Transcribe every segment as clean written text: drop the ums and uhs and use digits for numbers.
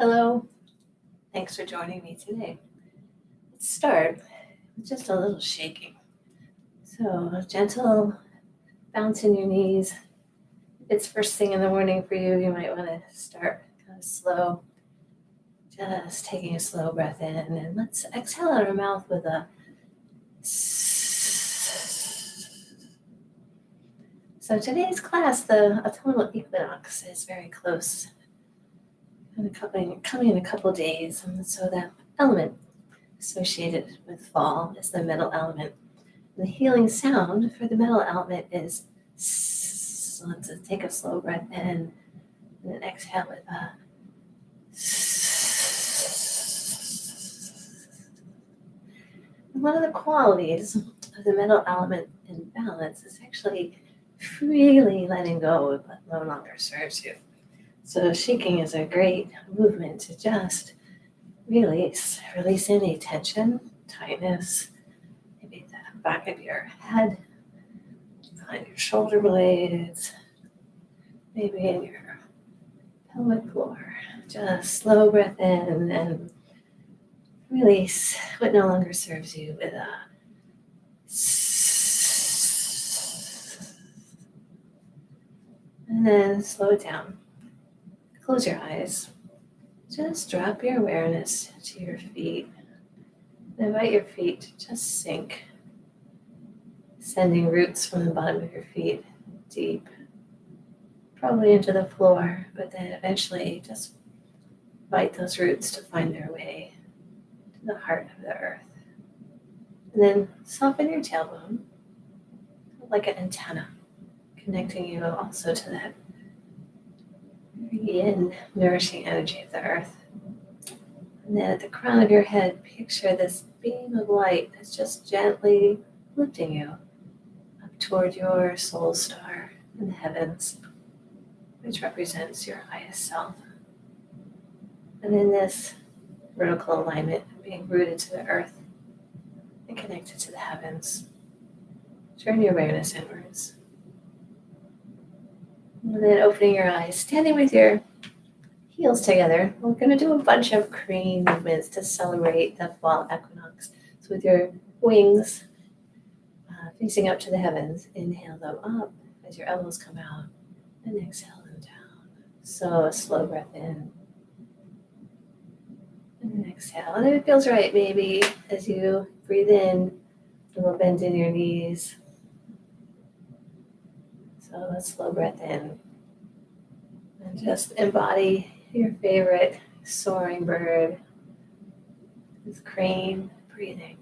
Hello, thanks for joining me today. Let's start with just a little shaking. So, a gentle bounce in your knees. If it's first thing in the morning for you, you might want to start kind of slow, just taking a slow breath in. And let's exhale out our mouth with a So today's class, the autumnal equinox, is very close. And coming in a couple days. And so that element associated with fall is the middle element. And the healing sound for the middle element is so let's take a slow breath in and then exhale with a one of the qualities of the middle element in balance is actually freely letting go of what no longer serves you. So shaking is a great movement to just release any tension, tightness, maybe the back of your head, behind your shoulder blades, maybe in your pelvic floor. Just slow breath in and release what no longer serves you with a and then slow it down. Close your eyes. Just drop your awareness to your feet. And invite your feet to just sink, sending roots from the bottom of your feet deep, probably into the floor, but then eventually just invite those roots to find their way to the heart of the earth. And then soften your tailbone like an antenna, connecting you also to that yin, nourishing energy of the earth. And then at the crown of your head, picture this beam of light that's just gently lifting you up toward your soul star in the heavens, which represents your highest self. And in this vertical alignment, being rooted to the earth and connected to the heavens, turn your awareness inwards. And then opening your eyes, standing with your heels together, we're going to do a bunch of crane movements to celebrate the fall equinox. So with your wings facing up to the heavens, inhale them up as your elbows come out and exhale them down. So a slow breath in and then exhale. And if it feels right, maybe as you breathe in, a little bend in your knees. So a slow breath in and just embody your favorite soaring bird, this crane breathing.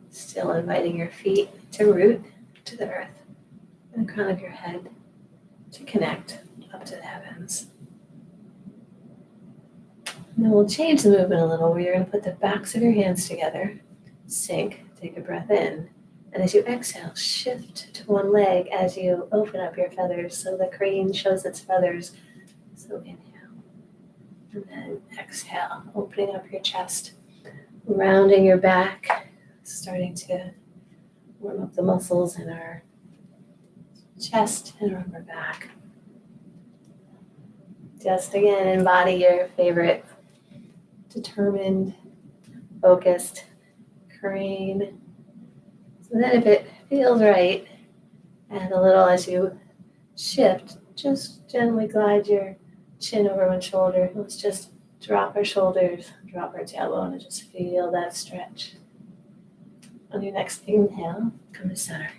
Still inviting your feet to root to the earth and the crown of your head to connect up to the heavens. And then we'll change the movement a little where you're going to put the backs of your hands together, sink, take a breath in. And as you exhale, shift to one leg as you open up your feathers. So the crane shows its feathers. So inhale. And then exhale, opening up your chest, rounding your back, starting to warm up the muscles in our chest and upper back. Just again, embody your favorite determined, focused crane. So then if it feels right, and a little as you shift, just gently glide your chin over one shoulder. Let's just drop our shoulders, drop our tailbone, and just feel that stretch. On your next inhale, come to center.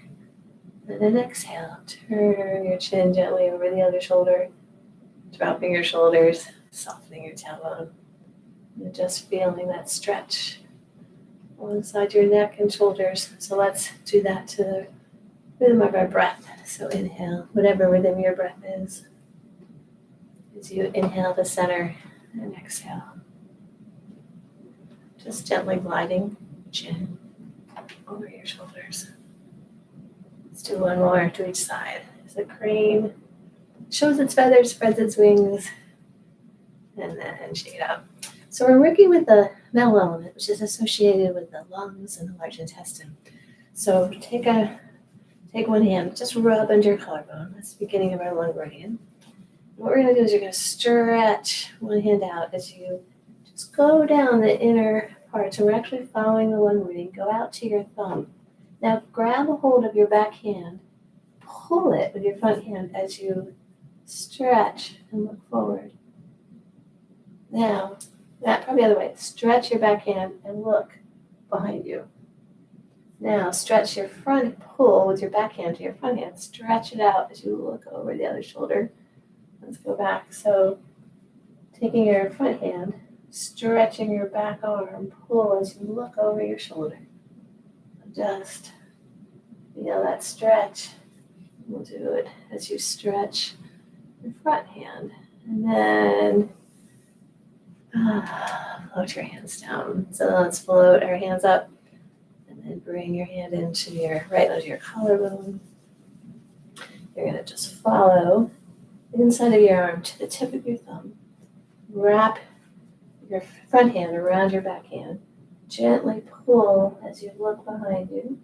And then exhale, turn your chin gently over the other shoulder, dropping your shoulders, softening your tailbone. And just feeling that stretch inside your neck and shoulders. So let's do that to the rhythm of our breath. So inhale, whatever rhythm your breath is. As you inhale to center and exhale. Just gently gliding chin over your shoulders. Let's do one more to each side. As the crane shows its feathers, spreads its wings, and then shake it out. So we're working with the metal element, which is associated with the lungs and the large intestine. So take a take one hand, just rub under your collarbone. That's the beginning of our lung meridian. What we're going to do is you're going to stretch one hand out as you just go down the inner part. So we're actually following the lung meridian. Go out to your thumb. Now grab a hold of your back hand. Pull it with your front hand as you stretch and look forward. Now, probably the other way. Stretch your back hand and look behind you. Now, stretch your front, pull with your back hand to your front hand. Stretch it out as you look over the other shoulder. Let's go back. So, taking your front hand, stretching your back arm, pull as you look over your shoulder. Just feel that stretch. We'll do it as you stretch your front hand. And then float your hands down. So let's float our hands up and then bring your hand into your right under your collarbone. You're going to just follow the inside of your arm to the tip of your thumb. Wrap your front hand around your back hand. Gently pull as you look behind you.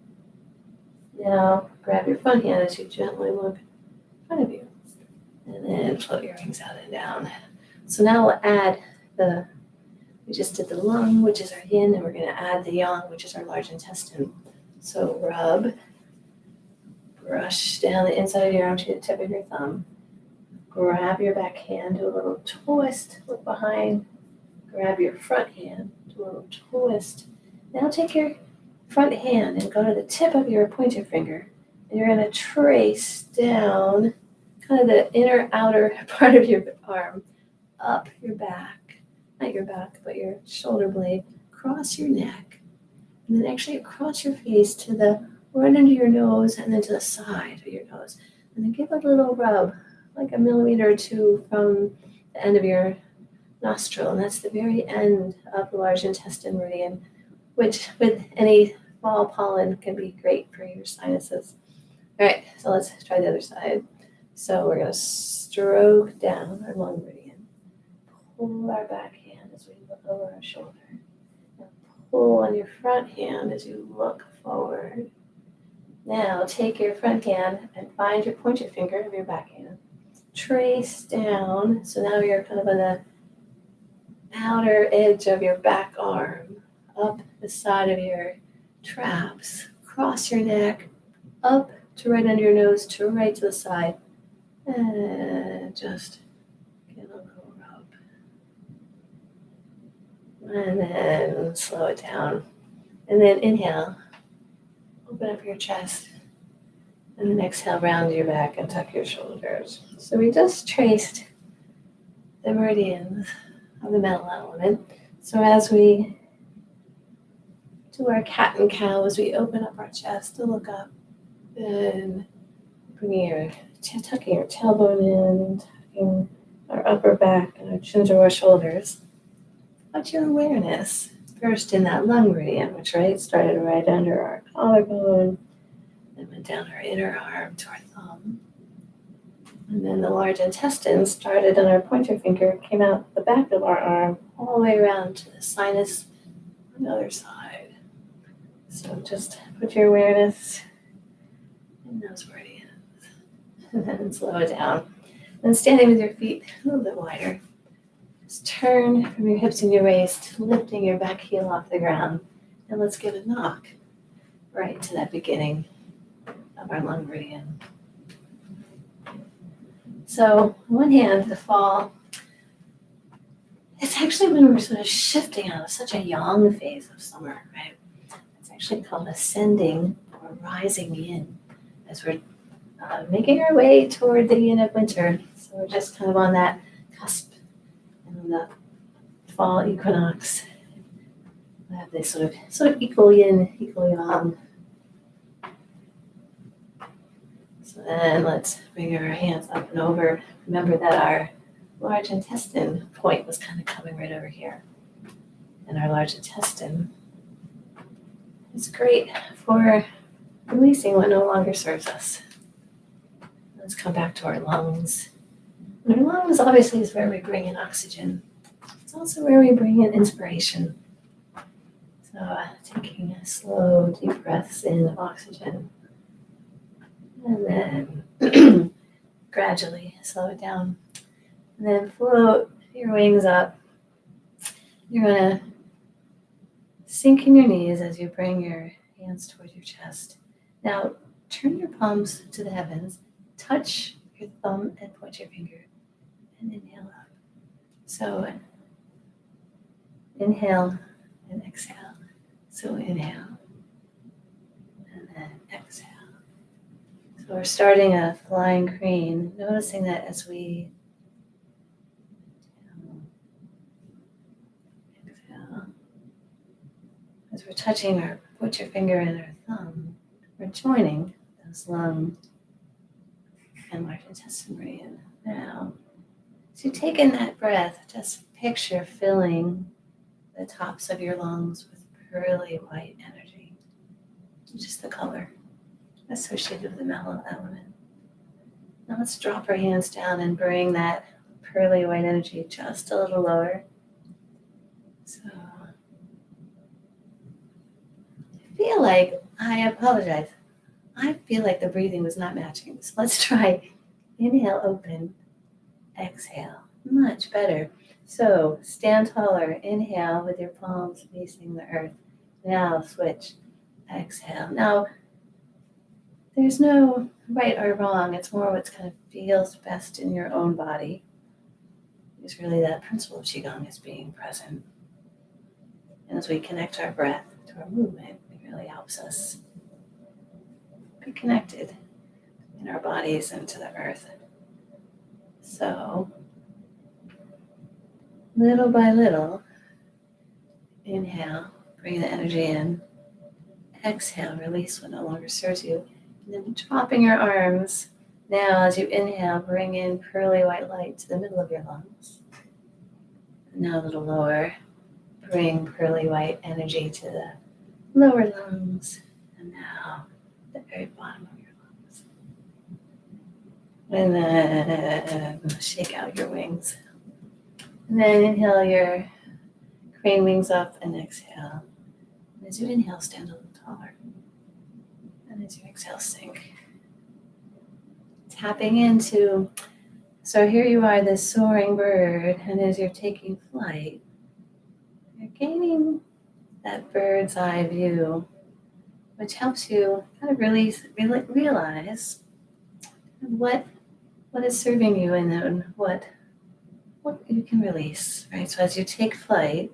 Now grab your front hand as you gently look in front of you. And then float your wings out and down. So now we'll add we just did the lung, which is our yin, and we're going to add the yang, which is our large intestine. So rub, brush down the inside of your arm to the tip of your thumb. Grab your back hand, do a little twist, look behind. Grab your front hand, do a little twist. Now take your front hand and go to the tip of your pointer finger, and you're going to trace down kind of the inner outer part of your arm, up your back. Not your back, but your shoulder blade, across your neck, and then actually across your face to the right under your nose and then to the side of your nose. And then give a little rub, like a millimeter or two from the end of your nostril. And that's the very end of the large intestine meridian, which with any fall pollen can be great for your sinuses. All right, so let's try the other side. So we're going to stroke down our lung meridian. Pull our back hand as we look over our shoulder. Now pull on your front hand as you look forward. Now take your front hand and find your pointer finger of your back hand. Trace down. So now you're kind of on the outer edge of your back arm, up the side of your traps, across your neck, up to right under your nose, to right to the side. And just get a little rub. And then slow it down. And then inhale, open up your chest. And then exhale, round your back and tuck your shoulders. So we just traced the meridians of the metal element. So as we do our cat and cow, as we open up our chest to look up, and tucking your tailbone in, tucking our upper back and our chin to our shoulders. What's your awareness? First in that lung meridian, which started right under our collarbone, then went down our inner arm to our thumb. And then the large intestine started on our pointer finger, came out the back of our arm, all the way around to the sinus on the other side. So just put your awareness in those meridians. And then slow it down. Then standing with your feet a little bit wider. Just turn from your hips and your waist, lifting your back heel off the ground. And let's give a knock right to that beginning of our lung meridian. So, on one hand, the fall, it's actually when we're sort of shifting out of such a yang phase of summer, right? It's actually called ascending or rising yin as we're making our way toward the yin of winter. So we're just kind of on that cusp and the fall equinox. We have this sort of equal yin, equal yang. So then let's bring our hands up and over. Remember that our large intestine point was kind of coming right over here. And our large intestine is great for releasing what no longer serves us. Let's come back to our lungs. And our lungs obviously is where we bring in oxygen. It's also where we bring in inspiration. So taking slow, deep breaths in of oxygen. And then gradually slow it down. And then float your wings up. You're going to sink in your knees as you bring your hands towards your chest. Now, turn your palms to the heavens. Touch your thumb and point your finger. And inhale up. So inhale and exhale. So inhale and then exhale. So we're starting a flying crane, noticing that as we exhale, as we're touching our, put your finger in our thumb, we're joining those lung and large intestine meridian. Now, as you take in that breath, just picture filling the tops of your lungs with pearly white energy, which is the color associated with the metal element. Now let's drop our hands down and bring that pearly white energy just a little lower. So I apologize. I feel like the breathing was not matching. So let's try inhale, open, exhale. Much better. So stand taller. Inhale with your palms facing the earth. Now switch. Exhale. Now, there's no right or wrong. It's more what kind of feels best in your own body. It's really that principle of Qigong is being present. And as we connect our breath to our movement, it really helps us be connected in our bodies and to the earth. So, little by little, inhale, bring the energy in. Exhale, release what no longer serves you. And then dropping your arms. Now, as you inhale, bring in pearly white light to the middle of your lungs. And now a little lower, bring pearly white energy to the lower lungs. And now the very bottom of your lungs. And then shake out your wings. And then inhale your crane wings up and exhale. And as you inhale, stand a little taller. And as you exhale, sink. Tapping into, so here you are, this soaring bird, and as you're taking flight, you're gaining that bird's eye view, which helps you kind of realize what is serving you and then what you can release, right? So as you take flight,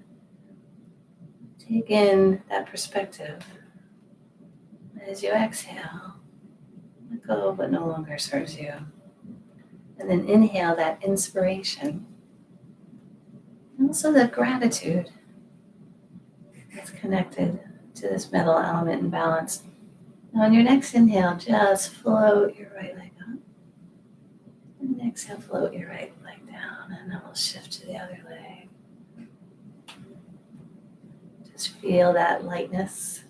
take in that perspective. As you exhale, let go of what no longer serves you. And then inhale that inspiration. And also the gratitude that's connected to this metal element and balance. Now on your next inhale, just float your right leg up. And exhale, float your right leg down. And then we'll shift to the other leg. Just feel that lightness.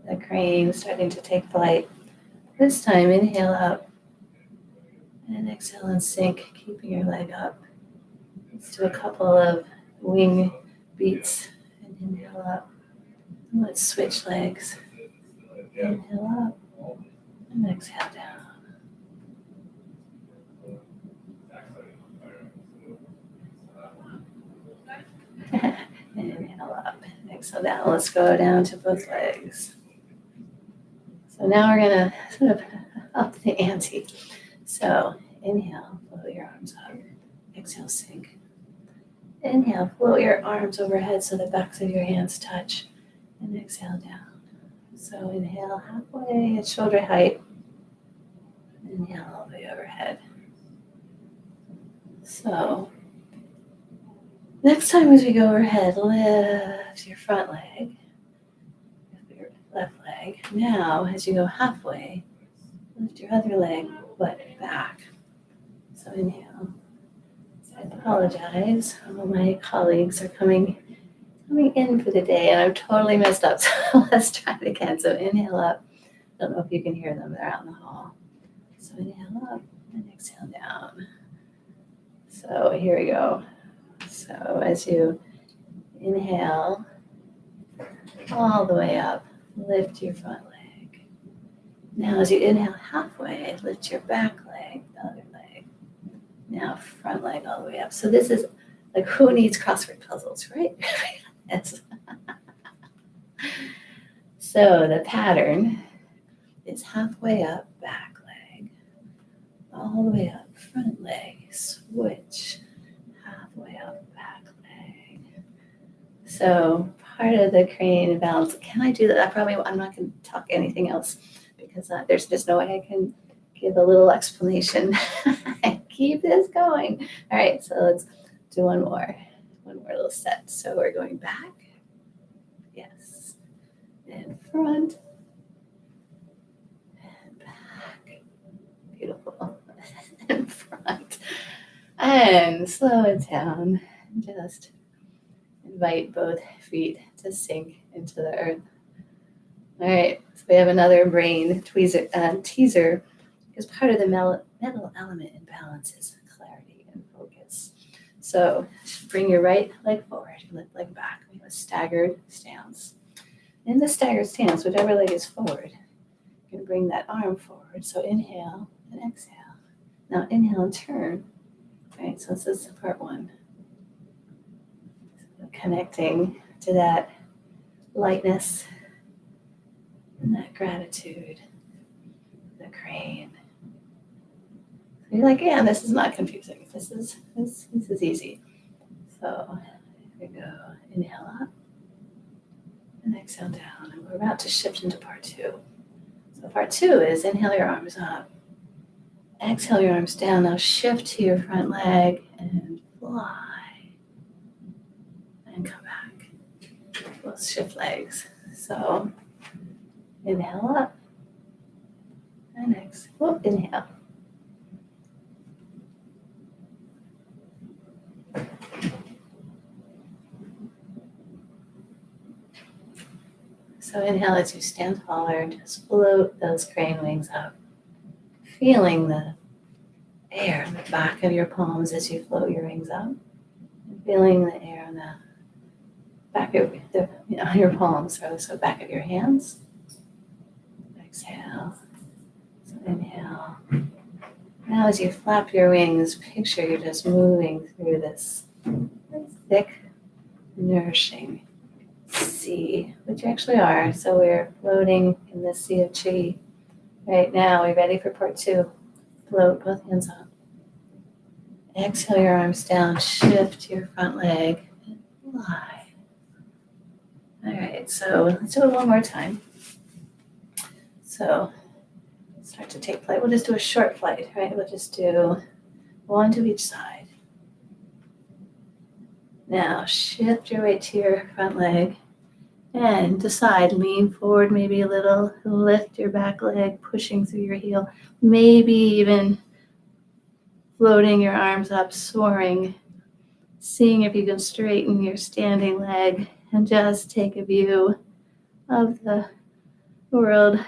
The crane starting to take flight. This time, inhale up. And exhale and sink, keeping your leg up. Let's do a couple of wing beats. And inhale up. And let's switch legs. Inhale up. And exhale down. And inhale up. And exhale down. Let's go down to both legs. So now we're going to sort of up the ante. So inhale, float your arms up. Exhale, sink. Inhale, float your arms overhead so the backs of your hands touch. And exhale down. So inhale halfway at shoulder height. Inhale all the way overhead. So next time as we go overhead, lift your front leg. Your left leg. Now as you go halfway, lift your other leg, butt back. So inhale. I apologize. All of my colleagues are coming in for the day, and I'm totally messed up. So let's try it again. So inhale up. Don't know if you can hear them. They're out in the hall. So inhale up and exhale down. So here we go. So as you inhale all the way up, lift your front leg. Now as you inhale halfway, lift your back leg, the other leg. Now front leg all the way up. So this is like, who needs crossword puzzles, right? Yes. So the pattern is halfway up, back leg, all the way up, front leg, switch, halfway up, back leg. So part of the crane balance, can I do that? I'm not going to talk anything else because there's just no way I can give a little explanation. Keep this going. All right, so let's do one more little set. So we're going back, yes, and front, and back, beautiful, and front, and slow it down, just invite both feet to sink into the earth. All right, so we have another brain teaser, because part of the mental element in balance is clarity and focus. So bring your right leg forward, your left leg back. We have a staggered stance. In the staggered stance, whichever leg is forward, you're going to bring that arm forward. So inhale and exhale. Now inhale and turn. All right, so this is part one. So connecting to that lightness and that gratitude, the crane. So you're like, yeah, this is not confusing. This is easy. So here we go. Inhale up and exhale down. And we're about to shift into part two. So part two is inhale your arms up. Exhale your arms down. Now shift to your front leg and fly. And come back. We'll shift legs. So inhale up. And exhale. Inhale. So inhale as you stand taller, just float those crane wings up, feeling the air in the back of your palms as you float your wings up, and feeling the air on the back of your palms, so back of your hands. Exhale. So inhale. Now as you flap your wings, picture you're just moving through this thick, nourishing sea, which you actually are. So we're floating in the sea of chi. Right now, we're ready for part two. Float both hands up. Exhale your arms down, shift to your front leg, and fly. All right, so let's do it one more time. So start to take flight. We'll just do a short flight, right? We'll just do one to each side. Now shift your weight to your front leg and decide, lean forward maybe a little, lift your back leg, pushing through your heel, maybe even floating your arms up, soaring, seeing if you can straighten your standing leg and just take a view of the world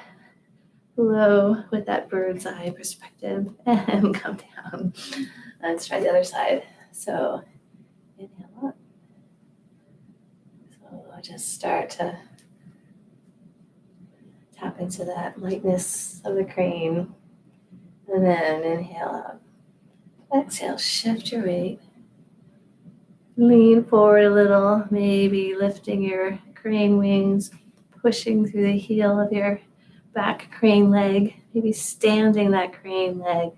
below with that bird's eye perspective and come down. Let's try the other side. So inhale up. So just start to tap into that lightness of the crane. And then inhale up. Exhale, shift your weight. Lean forward a little, maybe lifting your crane wings, pushing through the heel of your back crane leg, maybe standing that crane leg,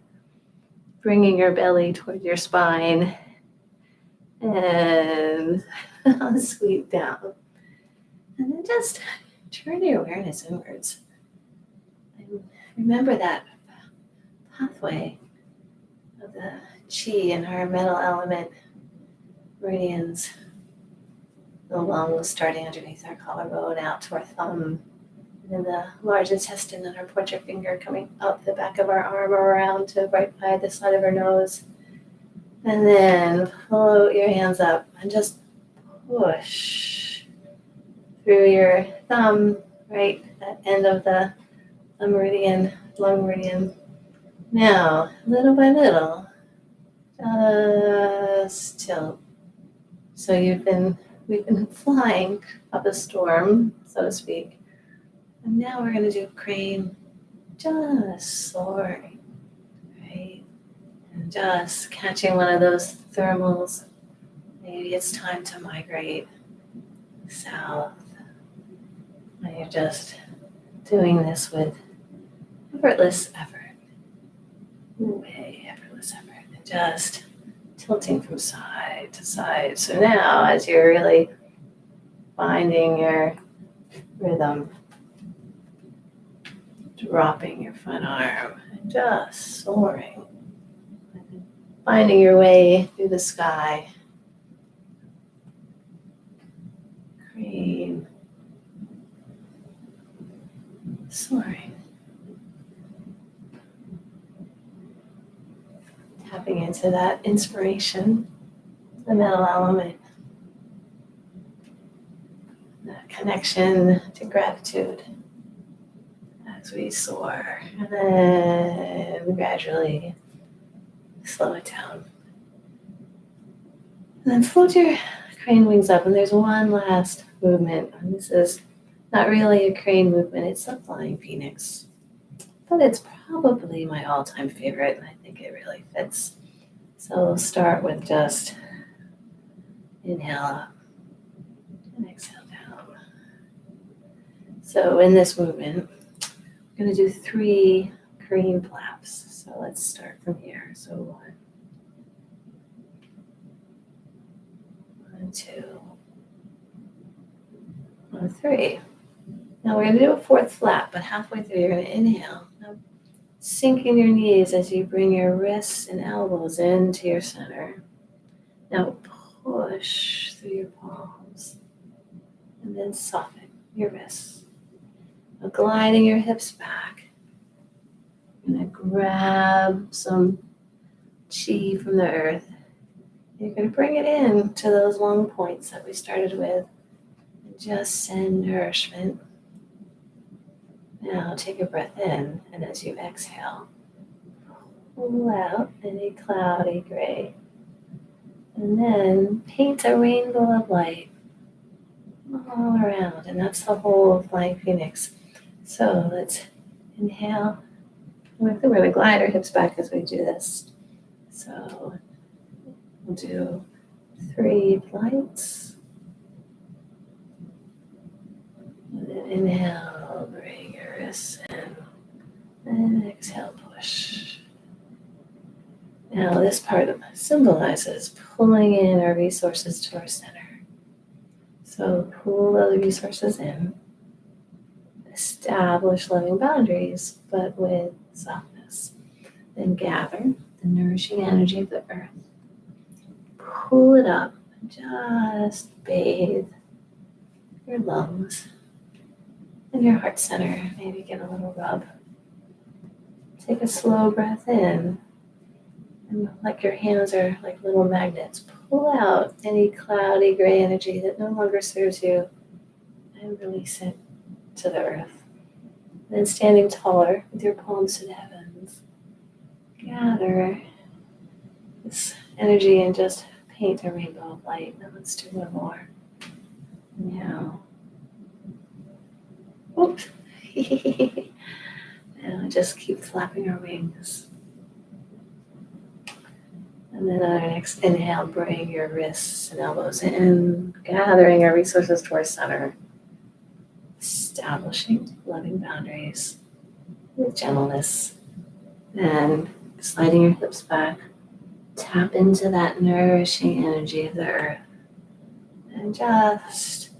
bringing your belly toward your spine, and sweep down. And then just turn your awareness inwards. And remember that pathway of the chi and our metal element meridians, the lungs starting underneath our collarbone out to our thumb, and then the large intestine and our pointer finger coming up the back of our arm around to right by the side of our nose. And then float your hands up and just push through your thumb, right, that end of the meridian, lung meridian. Now, little by little, just tilt. So we've been flying up a storm, so to speak. And now we're going to do crane just soaring, right? And just catching one of those thermals. Maybe it's time to migrate south. And you're just doing this with effortless effort. Way effortless effort. And just tilting from side to side. So now, as you're really finding your rhythm, dropping your front arm, and just soaring, finding your way through the sky. Crane, soaring. Tapping into that inspiration, the metal element, that connection to gratitude as we soar, and then gradually slow it down. And then float your crane wings up, and there's one last movement. And this is not really a crane movement, it's a flying phoenix. But it's probably my all-time favorite, and I think it really fits. So we'll start with just inhale up and exhale down. So in this movement, we're going to do 3 crane flaps. So let's start from here. So 1, 2, 1, 3. Now we're going to do a 4th flap, but halfway through you're going to inhale. Now sink in your knees as you bring your wrists and elbows into your center. Now push through your palms and then soften your wrists. Now gliding your hips back. You're going to grab some chi from the earth. You're going to bring it in to those long points that we started with and just send nourishment. Now take a breath in, and as you exhale, pull out any cloudy gray. And then paint a rainbow of light all around, and that's the whole flying phoenix. So let's inhale. We're going to glide our hips back as we do this. So we'll do 3 flights. And then inhale, bring your wrists in. And exhale, push. Now this part symbolizes pulling in our resources to our center. So pull those resources in. Establish loving boundaries, but with softness. Then gather the nourishing energy of the earth. Pull it up and just bathe your lungs and your heart center. Maybe give a little rub. Take a slow breath in. And like your hands are like little magnets, pull out any cloudy gray energy that no longer serves you and release it to the earth. Then standing taller with your palms to the heavens, gather this energy and just paint a rainbow of light. Now let's do one more. Now, oops. Now just keep flapping our wings. And then on our next inhale, bring your wrists and elbows in, gathering our resources to our center, establishing loving boundaries with gentleness, and sliding your hips back, tap into that nourishing energy of the earth, and just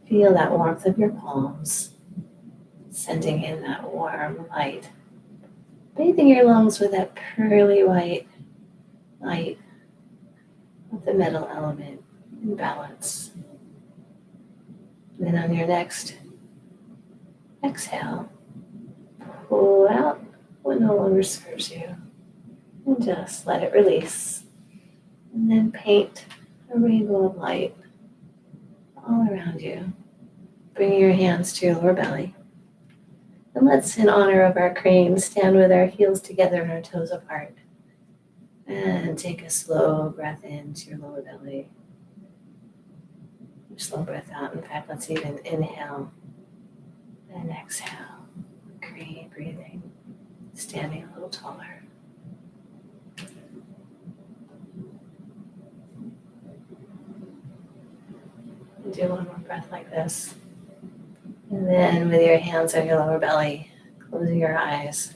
feel that warmth of your palms, sending in that warm light, bathing your lungs with that pearly white light of the metal element in balance. Then on your next exhale, pull out what no longer serves you and just let it release. And then paint a rainbow of light all around you. Bring your hands to your lower belly. And let's, in honor of our crane, stand with our heels together and our toes apart. And take a slow breath into your lower belly. Slow breath out. In fact, let's even inhale and exhale. free breathing, standing a little taller. And do one more breath like this. And then with your hands on your lower belly, closing your eyes.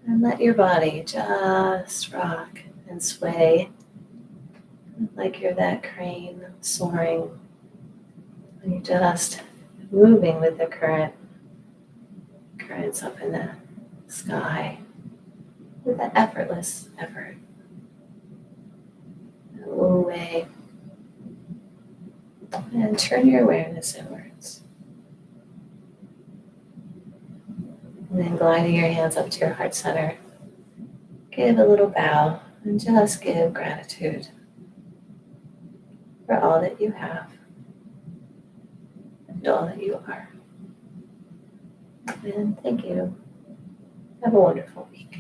And let your body just rock and sway like you're that crane soaring. And you're just moving with the currents up in the sky with that effortless effort. Away. And turn your awareness inwards. And then gliding your hands up to your heart center, give a little bow and just give gratitude for all that you have and all that you are. And thank you. Have a wonderful week.